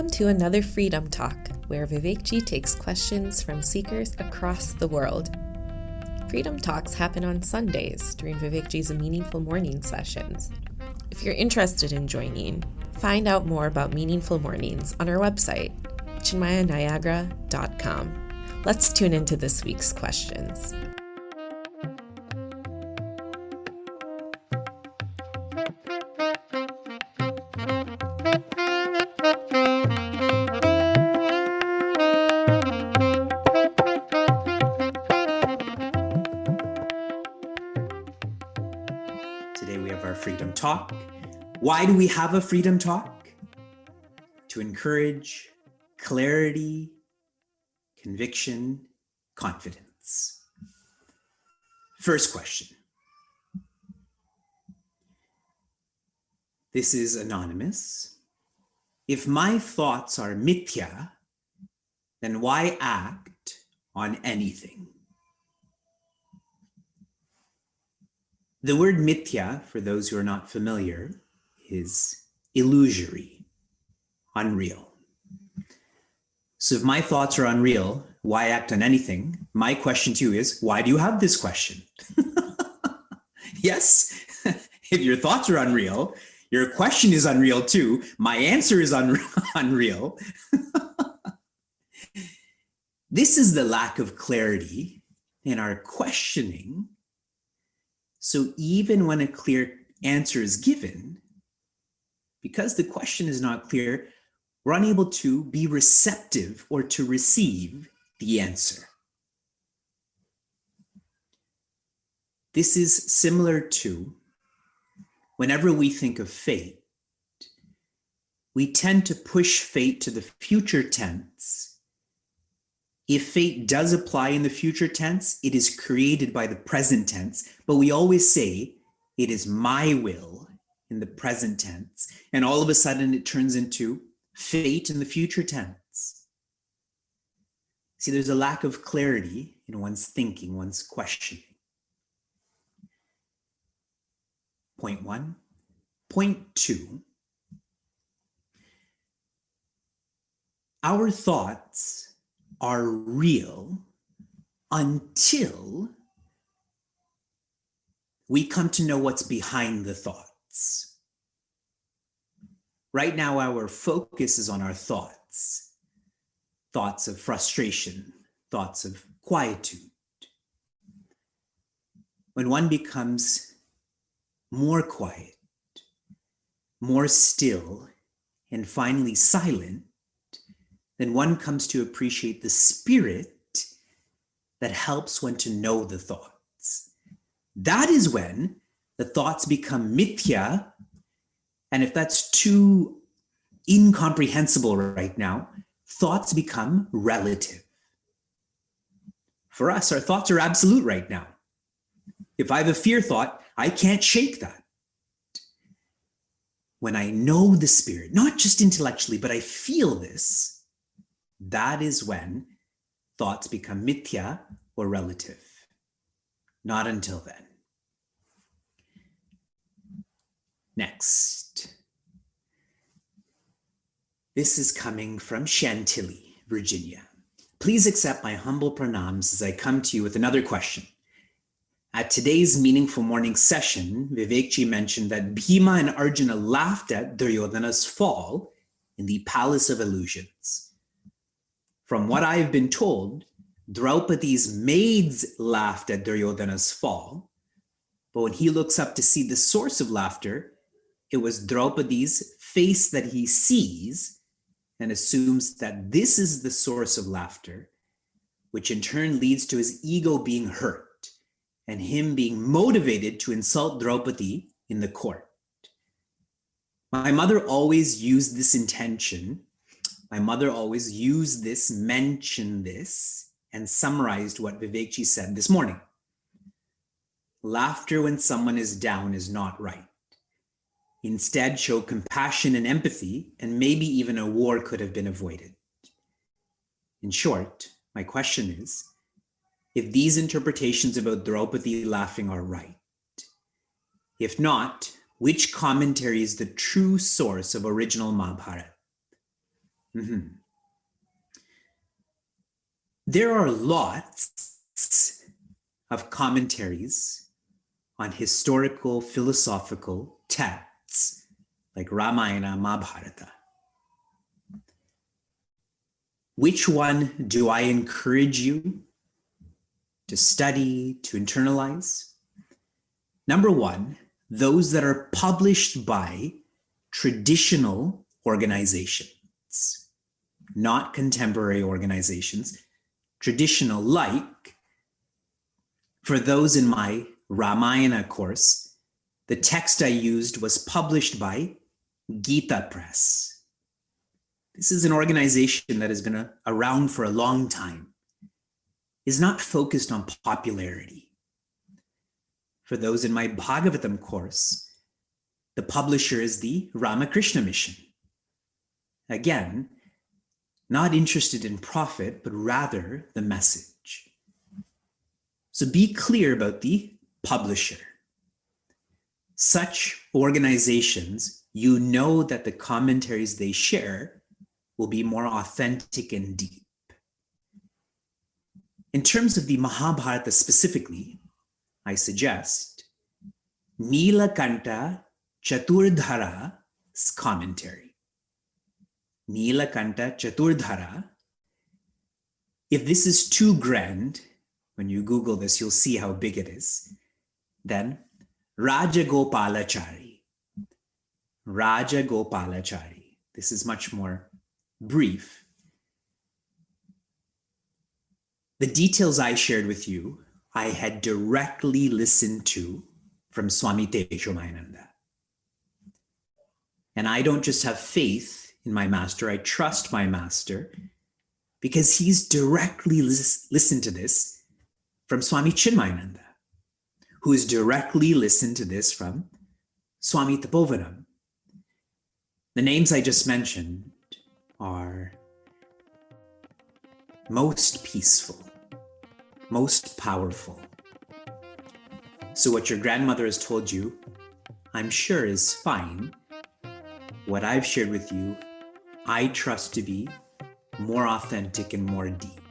Welcome to another Freedom Talk, where Vivekji takes questions from seekers across the world. Freedom Talks happen on Sundays during Vivekji's Meaningful Morning sessions. If you're interested in joining, find out more about Meaningful Mornings on our website, chinmayaniagara.com. Let's tune into this week's questions. Today we have our Freedom Talk. Why do we have a Freedom Talk? To encourage clarity, conviction, confidence. First question. This is anonymous. If my thoughts are mithya, then why act on anything? The word mithya, for those who are not familiar, is illusory, unreal. So if my thoughts are unreal, why act on anything? My question to you is, why do you have this question? Yes, if your thoughts are unreal, your question is unreal too. My answer is unreal. This is the lack of clarity in our questioning. So even when a clear answer is given, because the question is not clear, we're unable to be receptive or to receive the answer. This is similar to whenever we think of fate, we tend to push fate to the future tense. If fate does apply in the future tense, it is created by the present tense, but we always say it is my will in the present tense, and all of a sudden it turns into fate in the future tense. See, there's a lack of clarity in one's thinking, one's questioning. Point one. Point two. Our thoughts are real until we come to know what's behind the thoughts. Right now, our focus is on our thoughts. Thoughts of frustration, thoughts of quietude. When one becomes more quiet, more still, and finally silent, then one comes to appreciate the spirit that helps one to know the thoughts. That is when the thoughts become mithya, and if that's too incomprehensible right now, thoughts become relative. For us, our thoughts are absolute right now. If I have a fear thought, I can't shake that. When I know the spirit, not just intellectually, but I feel this, that is when thoughts become mithya or relative. Not until then. Next. This is coming from Chantilly, Virginia. Please accept my humble pranams as I come to you with another question. At today's Meaningful Morning session, Vivekji mentioned that Bhima and Arjuna laughed at Duryodhana's fall in the Palace of Illusions. From what I've been told, Draupadi's maids laughed at Duryodhana's fall, but when he looks up to see the source of laughter, it was Draupadi's face that he sees and assumes that this is the source of laughter, which in turn leads to his ego being hurt and him being motivated to insult Draupadi in the court. My mother always used this intention. My mother always used this, mentioned this, and summarized what Vivekji said this morning. Laughter when someone is down is not right. Instead, show compassion and empathy, and maybe even a war could have been avoided. In short, my question is, if these interpretations about Draupadi laughing are right. If not, which commentary is the true source of original Mahabharata? There are lots of commentaries on historical, philosophical texts like Ramayana, Mahabharata. Which one do I encourage you to study, to internalize? Number one, those that are published by traditional organizations, not contemporary organizations, traditional, like for those in my Ramayana course, the text I used was published by Gita Press. This is an organization that has been around for a long time, is not focused on popularity. For those in my Bhagavatam course, the publisher is the Ramakrishna Mission. Again, not interested in profit, but rather the message. So be clear about the publisher. Such organizations, you know that the commentaries they share will be more authentic and deep. In terms of the Mahabharata specifically, I suggest Nilakanta Chaturdhara's commentary. Nilakanta Chaturdhara. If this is too grand, when you Google this, you'll see how big it is. Then Rajagopalachari. Rajagopalachari. This is much more brief. The details I shared with you, I had directly listened to from Swami Teshomayananda. And I don't just have faith in my master, I trust my master because he's directly listened to this from Swami Chinmayananda, who has directly listened to this from Swami Tapovanam. The names I just mentioned are most peaceful, most powerful. So what your grandmother has told you, I'm sure is fine. What I've shared with you, I trust to be more authentic and more deep.